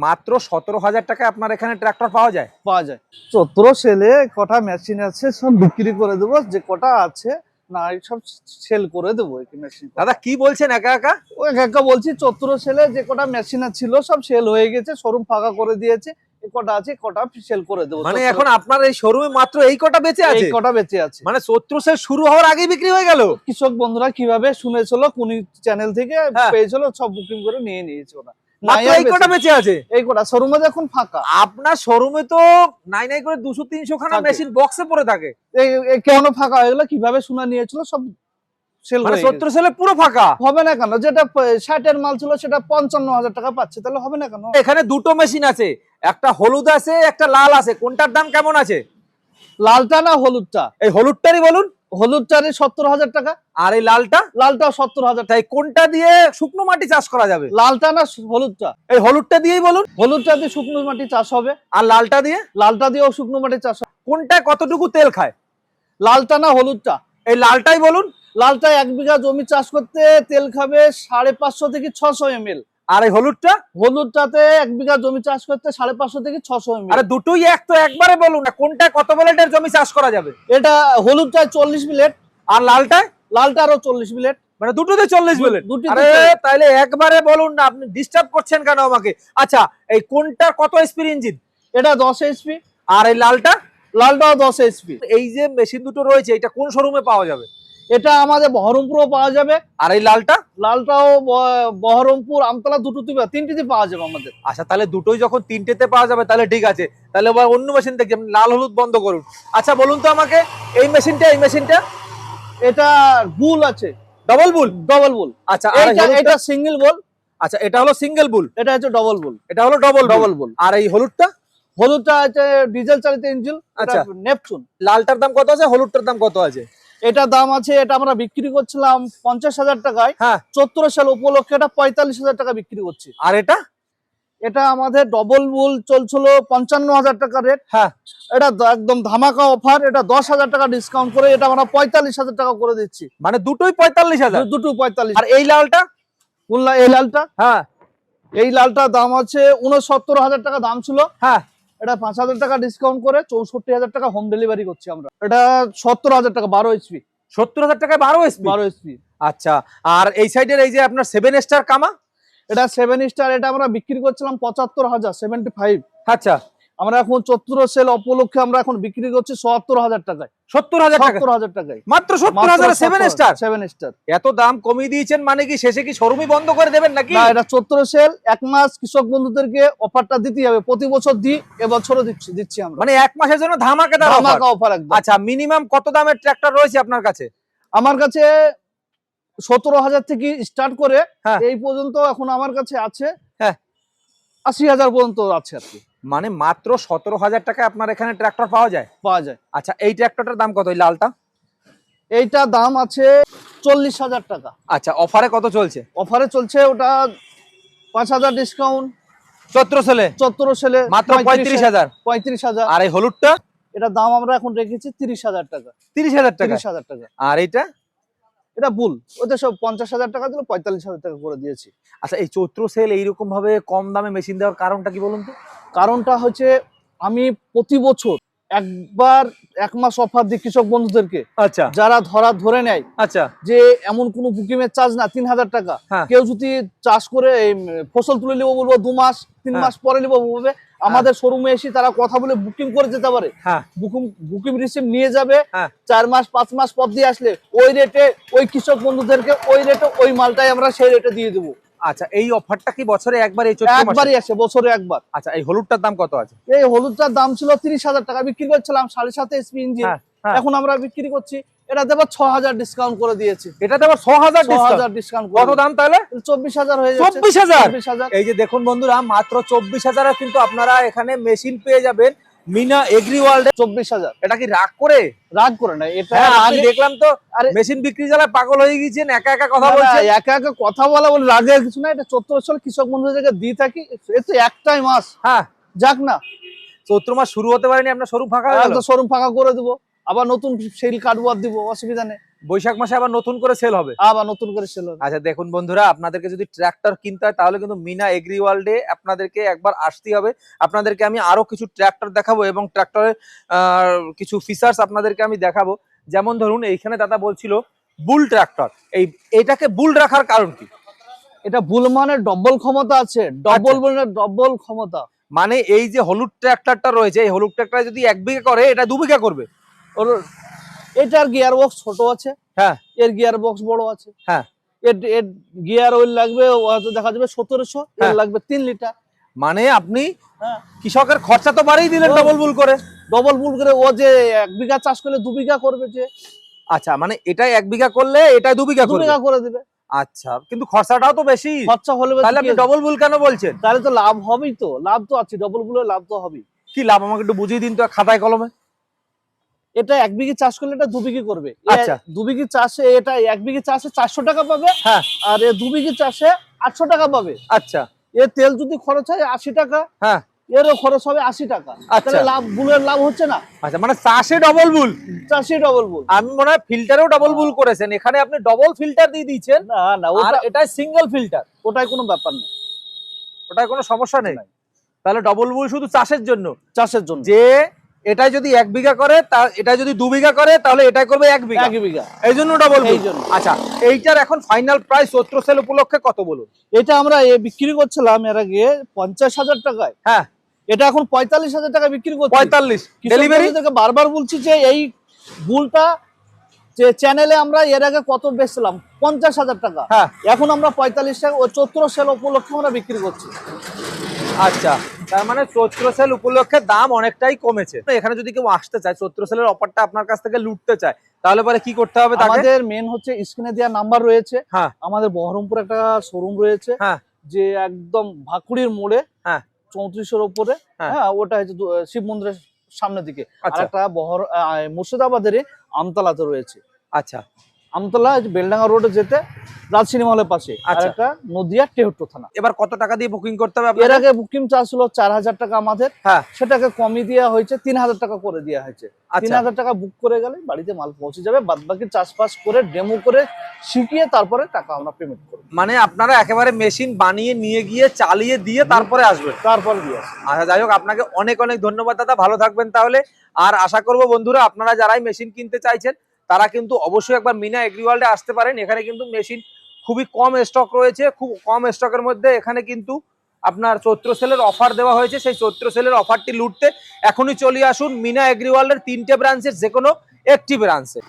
মাত্র 17,000 টাকায় আপনার এখানে ট্রাক্টর পাওয়া যায়। 17 সেলে কটা মেশিন আছে সব বিক্রি করে দেবো, যে কটা আছে না সব সেল করে দেবো মেশিন। দাদা কি বলছেন একা একা? ও একা বলছি 17 সেলে যে কটা মেশিন ছিল সব সেল হয়ে গেছে, শোরুম ফাঁকা করে দিয়েছে, এই কটা আছে কটা সেল করে দেবো। মানে এখন আপনার এই শোরুমে মাত্র এই কটা বেঁচে আছে? এই কটা বেঁচে আছে, মানে 17 সেল শুরু হওয়ার আগেই বিক্রি হয়ে গেল। কৃষক বন্ধুরা কিভাবে শুনেছিল কোন চ্যানেল থেকে পেয়েছিল, সব বুকিং করে নিয়ে নিয়েছে ওরা। মাত্র এই কটা বেঁচে আছে, এই কটা শোরুমে এখন ফাঁকা। আপনার শোরুমে তো নাই নাই করে 200-300 খানা মেশিন বক্সে পড়ে থাকে। এই কেন ফাঁকা হয়ে গেল, কিভাবে শোনা নিয়েছিল সব সেল মানে হয়ে 17 সেলে পুরো ফাঁকা হবে না কেন? যেটা 60 এর মাল ছিল সেটা 55,000 টাকা পাচ্ছে, তাহলে হবে না কেন? এখানে দুটো মেশিন আছে, একটা হলুদ আছে একটা লাল আছে, কোনটার দাম কেমন আছে? লালটা না হলুদটা? এই হলুদটারই বলুন। হলুদটারই 70,000 টাকা। আর এই লালটা? লালটাও 70,000 টাকা। তাই কোনটা দিয়ে শুকনো মাটি চাষ করা যাবে? লালটা না হলুদটা? এই হলুদটা দিয়েই বলুন। হলুদটা দিয়ে শুকনো মাটি চাষ হবে। আর লালটা দিয়ে? লালটা দিয়েও শুকনো মাটি চাষ হবে। কোনটা কতটুকু তেল খায়? লালটা না হলুদটা? এই লালটাই বলুন। লালটা 1 বিঘা জমি চাষ করতে তেল খাবে 550 থেকে 600 ml। আর এই হলুদটা? হলুদটাতে 1 বিঘা জমি চাষ করতে 550 থেকে 600 ml। আরে দুটোই এক তো, একবারে বলুন না কোনটা কত ব্লেডের জমি চাষ করা যাবে? এটা হলুদটা 40 ব্লেড। আর লালটা? লালটা আরো 40 ব্লেড। মানে দুটোতে 40 ব্লেড। আরে তাইলে একবারে বলুন না, আপনি ডিস্টার্ব করছেন কেন আমাকে? আচ্ছা এই কোনটা কত এসপি ইঞ্জিন? এটা 10 এসপি। আর এই লালটা? লালটাও 10 এসপি। এই যে মেশিন দুটো রয়েছে এটা কোন শোরুমে পাওয়া যাবে? এটা আমাদের বহরমপুরও পাওয়া যাবে। আর এই লালটা? লালটাও বহরমপুর, আমতলা, তিনটিতে পাওয়া যাবে আমাদের। আচ্ছা তাহলে দুটোই যখন তিনটেতে পাওয়া যাবে তাহলে ঠিক আছে, তাহলে আবার অন্য মেশিন দেখি, আপনি লাল হলুদ বন্ধ করুন। আচ্ছা বলুন তো আমাকে এই মেশিনটা এটা বুল আছে, ডবল বুল? ডবল বুল। আচ্ছা এটা সিঙ্গেল বুল। আচ্ছা এটা হলো সিঙ্গেল বুল, এটা হচ্ছে ডবল বুল। এটা হলো ডবল বুল। আর এই হলুদটা? হলুদটা আছে ডিজেল চালিত ইঞ্জিন। আচ্ছা নেপচুন। লালটার দাম কত আছে, হলুদটার দাম কত আছে? এটা দাম আছে, এটা আমরা বিক্রি করছিলাম 50,000 টাকায়। হ্যাঁ 17 সাল উপলক্ষে এটা 45,000 টাকা বিক্রি করছি। আর এটা? এটা আমাদের ডবল বুল চলছিল 55,000 টাকা রেট। হ্যাঁ এটা একদম ধামাকা অফার, এটা 10,000 টাকা ডিসকাউন্ট করে এটা আমরা 45,000 টাকা করে দিচ্ছি। মানে দুটোই 45,000? দুটো 45। আর এই লালটা? এই লালটা? হ্যাঁ এই লালটার দাম আছে 69,000 টাকা দাম ছিল। হ্যাঁ এটা 5,000 টাকা ডিসকাউন্ট করে 64,000 টাকা হোম ডেলিভারি করছি আমরা। এটা 70,000 টাকা 12 এইচপি। 70,000 টাকায় 12 এসপি? 12 এইচপি। আচ্ছা আর এই সাইডের এই যে আপনার 7 স্টার কামা? এটা 7 স্টার, এটা আমরা বিক্রি করছিলাম 75,000, 75। আচ্ছা আমরা এখন 14 সেল উপলক্ষে আমরা এখন বিক্রি করছি 77,000 টাকায়। 70,000 টাকা? 70,000 টাকায় মাত্র 70,000 7 স্টার? 7 স্টার। এত দাম কমিয়ে দিয়েছেন মানে কি শেষে কি শোরুমই বন্ধ করে দেবেন নাকি? না, এটা 14 সেল, 1 মাস কৃষক বন্ধুদেরকে অফারটা দিতে হবে। প্রতি বছর দিই, এবছরও দিচ্ছি আমরা। মানে 1 মাসের জন্য ধামাকাদার অফার একদম। আচ্ছা মিনিমাম কত দামের ট্রাক্টর রয়েছে আপনার কাছে? আমার কাছে 17,000 থেকে স্টার্ট করে হ্যাঁ এই পর্যন্ত এখন আমার কাছে আছে। হ্যাঁ 80,000 পর্যন্ত আছে আর কি। মানে মাত্র 17,000 টাকায় আপনার এখানে ট্রাক্টর পাওয়া যায়? পাওয়া যায়। আচ্ছা এই ট্রাক্টরটার দাম কত, এই লালটা? এইটা দাম আছে 40,000 টাকা। আচ্ছা অফারে কত চলছে? অফারে চলছে ওটা 5,000 ডিসকাউন্ট। 14 সেলে? 14 সেলে মাত্র 35,000। 35,000। আর এই হলুদটা? এটা দাম আমরা এখন রেখেছি 30,000 টাকা। 30,000 টাকা? 30,000 টাকা। আর এটা? এটা বুল, ওটা সব 50,000 টাকা দিল, 45,000 টাকা করে দিয়েছি। আচ্ছা এই চৈত্র সেল এইরকম ভাবে কম দামে মেশিন দেওয়ার কারণটা কি বলুন তো? কারণটা হচ্ছে আমি প্রতি বছর একবার 1 মাস অফার দিই কৃষক বন্ধুদেরকে। আচ্ছা যারা ধরে নেয় আচ্ছা যে এমন কোনো বুকিং এর চার্জ না, 3,000 টাকা। হ্যাঁ। কেউ যদি চাষ করে ফসল তুলে নিবো বলবো 2 মাস 3 মাস পরে নিবো বলবে, আমাদের শোরুমে এসে তারা কথা বলে বুকিং করে যেতে পারে। হ্যাঁ বুকিং রিসিভ নিয়ে যাবে। হ্যাঁ 4 মাস 5 মাস পর দিয়ে আসলে ওই রেটে ওই কৃষক বন্ধুদেরকে ওই রেটে ওই মালটাই আমরা সেই রেটে দিয়ে দেবো। আচ্ছা এই অফারটা কি বছরে একবার এই চৈত্র মাসে? একবারই আসে, বছরে একবার। আচ্ছা এই হলুদটার দাম কত আছে? এই হলুদটার দাম ছিল 30,000 টাকা, বিক্রি করছিলাম 7.5 এসপি ইঞ্জিন। এখন আমরা বিক্রি করছি এটা দেব 6,000 ডিসকাউন্ট করে দিয়েছি। এটাতে আবার 6,000 ডিসকাউন্ট। কত দাম তাহলে? 24,000 হয়ে যাচ্ছে। 24,000? এই যে দেখুন বন্ধুরা মাত্র 24,000 কিন্তু আপনারা এখানে মেশিন পেয়ে যাবেন মিনা এগ্রি ওয়ার্ল্ডে। 24,000। এটা কি রাগ করে? রাগ করে না, এটা আমি দেখলাম তো মেশিন বিক্রি জ্বালায় পাগল হয়ে গিয়েছেন, একা একা কথা বলছেন। একা একা কথা বলা বলে রাগের কিছু না, এটা 14 সাল কৃষক বন্ধুদেরকে দিয়ে থাকি। এ তো একটাই মাস, হ্যাঁ যাক না, চৈত্র মাস শুরু হতে পারেনি আপনার শোরুম ফাঁকা হয়ে গেল? শোরুম ফাঁকা করে দেবো, আবার নতুন সেল কার্ড দিব, অসুবিধা নেই। বৈশাখ মাসে আবার নতুন করে সেল হবে। আবার নতুন করে সেল হবে। আচ্ছা দেখুন বন্ধুরা, আপনাদেরকে যদি ট্র্যাক্টর কিনতে হয় তাহলে কিন্তু মিনা এগ্রি ওয়ার্ল্ডে আপনাদেরকে একবার আসতেই হবে। আপনাদেরকে আমি আরো কিছু ট্র্যাক্টর দেখাবো এবং ট্র্যাক্টরের কিছু ফিচার্স আপনাদেরকে আমি দেখাবো। যেমন ধরুন এইখানে দাদা বলছিল বুল ট্র্যাক্টর, এইটাকে বুল রাখার কারণ কি? এটা বুল মানে ডবল ক্ষমতা আছে, ডবল মানে ডবল ক্ষমতা। মানে এই যে হলুদ ট্র্যাক্টরটা রয়েছে, এই হলুদ ট্র্যাক্টর যদি 1 বিঘা করে, এটা 2 বিঘা করবে। ওর এটার গিয়ার বক্স ছোট আছে, হ্যাঁ এর গিয়ার বক্স বড় আছে। হ্যাঁ, এর গিয়ার অয়েল লাগবে হয়তো দেখা যাবে 1700, এর হ্যাঁ। লাগবে 3 লিটার। মানে আপনি হ্যাঁ, কৃষকের খরচা তো বাড়িয়ে দিলেন ডবল বুল করে। ডবল বুল করে ও যে 1 বিঘা চাষ করলে 2 বিঘা করবে, যে আচ্ছা, মানে এটাই 1 বিঘা করলে এটাই 2 বিঘা 2 করবে। বিঘা করে দিবে। আচ্ছা, কিন্তু খরচাটাও তো বেশি। খরচা হলে তাহলে আপনি ডবল বুল কেন বলছেন? তাহলে তো লাভ হবেই, তো লাভ তো আছে, ডবল বুলের লাভ তো হবেই। কি লাভ আমাকে একটু বুঝিয়ে দিন তো খাতায় কলমে। এটা 1 বিঘি চাষ করলে এটা 2 বিঘি করবে। আচ্ছা। 2 বিঘি চাষে এটা 1 বিঘি চাষে 400 টাকা পাবে, হ্যাঁ। আর 2 বিঘি চাষে 800 টাকা পাবে। আচ্ছা। এর তেল যদি খরচ হয় 80 টাকা, হ্যাঁ। এরও খরচ হবে 80 টাকা। আচ্ছা। তাহলে লাভ, বুলের লাভ হচ্ছে না? আচ্ছা, মানে চাষে ডবল বুল, চাষে ডবল বুল। আমি মনে হয় ফিল্টারেও ডবল বুল করেছেন, এখানে আপনি ডবল ফিল্টার দিয়ে দিয়েছেন। না না, আর এটা সিঙ্গেল ফিল্টার, ওটাই কোনো ব্যাপার নেই, ওটার কোনো সমস্যা নেই। তাহলে ডবল বুল শুধু চাষের জন্য, চাষের জন্য। যে এটা যদি 1 বিঘা করে, এটা যদি 2 বিঘা করে, তাহলে এটাই করবে 1 বিঘা। 1 বিঘা, এই জন্য ডবল বুল। এই জন্য। আচ্ছা, এইটার এখন ফাইনাল প্রাইস চৈত্র সেল উপলক্ষে কত বলুন? এটা আমরা বিক্রি করছিলাম এর আগে 50,000 টাকায়। হ্যাঁ, এটা এখন 45,000 টাকা বিক্রি করছি। 45 ডেলিভারি। কৃষকদেরকে বারবার বলছি যে এই বুলটা যে চ্যানেলে আমরা এর আগে কত বেচছিলাম, 50,000 টাকা। হ্যাঁ। এখন আমরা 45 টাকা ও চৈত্র সেল উপলক্ষে আমরা বিক্রি করছি। আচ্ছা, তার মানে চৈত্র সেল উপলক্ষে দাম অনেকটাই কমেছে। এখানে যদি কেউ আসতে চায়, চৈত্র সেলের অফারটা আপনার কাছ থেকে লুটতে চায়, তাহলে পরে কি করতে হবে তাকে? আমাদের মেন হচ্ছে স্ক্রিনে দেওয়া নাম্বার রয়েছে। হ্যাঁ। আমাদের বহরমপুর একটা শোরুম রয়েছে, হ্যাঁ। যে একদম ভাকুড়ির মোড়ে, হ্যাঁ। 34-এর উপরে। হ্যাঁ। হ্যাঁ, ওটা হচ্ছে শিব মন্দিরের সামনের দিকে। আর আচ্ছা। একটা মুর্শিদাবাদের আমতলাতে রয়েছে। আচ্ছা। আমতলা বেলডাঙ্গা রোডে যেতে রাজ সিনেমা হলের পাশে। আর আচ্ছা। একটা নদিয়া টেহট্ট থানা। এবার কত টাকা দিয়ে বুকিং করতে হবে এর আপনাকে? আগে বুকিং চার্জ ছিল 4,000 টাকা আমাদের, হ্যাঁ। সেটাকে কমিয়ে দেওয়া হয়েছে, 3,000 টাকা করে দেওয়া হয়েছে। আচ্ছা। 3,000 টাকা বুক করে গেলে বাড়িতে মাল পৌঁছে যাবে, বাদ বাকি চাষবাস করে ডেমো করে শিখিয়ে তারপরে টাকা আমরা পেমেন্ট করবো। মানে আপনারা একেবারে মেশিন বানিয়ে নিয়ে গিয়ে চালিয়ে দিয়ে তারপরে আসবেন? তারপরে দিয়ে আসবে। আচ্ছা, যাই হোক, আপনাকে অনেক অনেক ধন্যবাদ দাদা, ভালো থাকবেন তাহলে। আর আশা করবো বন্ধুরা, আপনারা যারাই মেশিন কিনতে চাইছেন তারা কিন্তু অবশ্যই একবার মিনা এগ্রি ওয়ার্ল্ডে আসতে পারেন। এখানে কিন্তু মেশিন খুবই কম স্টক রয়েছে, খুব কম স্টকের মধ্যে এখানে কিন্তু আপনার চৈত্র সেলের অফার দেওয়া হয়েছে। সেই চৈত্র সেলের অফারটি লুটতে এখনই চলে আসুন মিনা এগ্রি ওয়ার্ল্ডের 3টে ব্রাঞ্চের যে কোনো একটি ব্রাঞ্চে।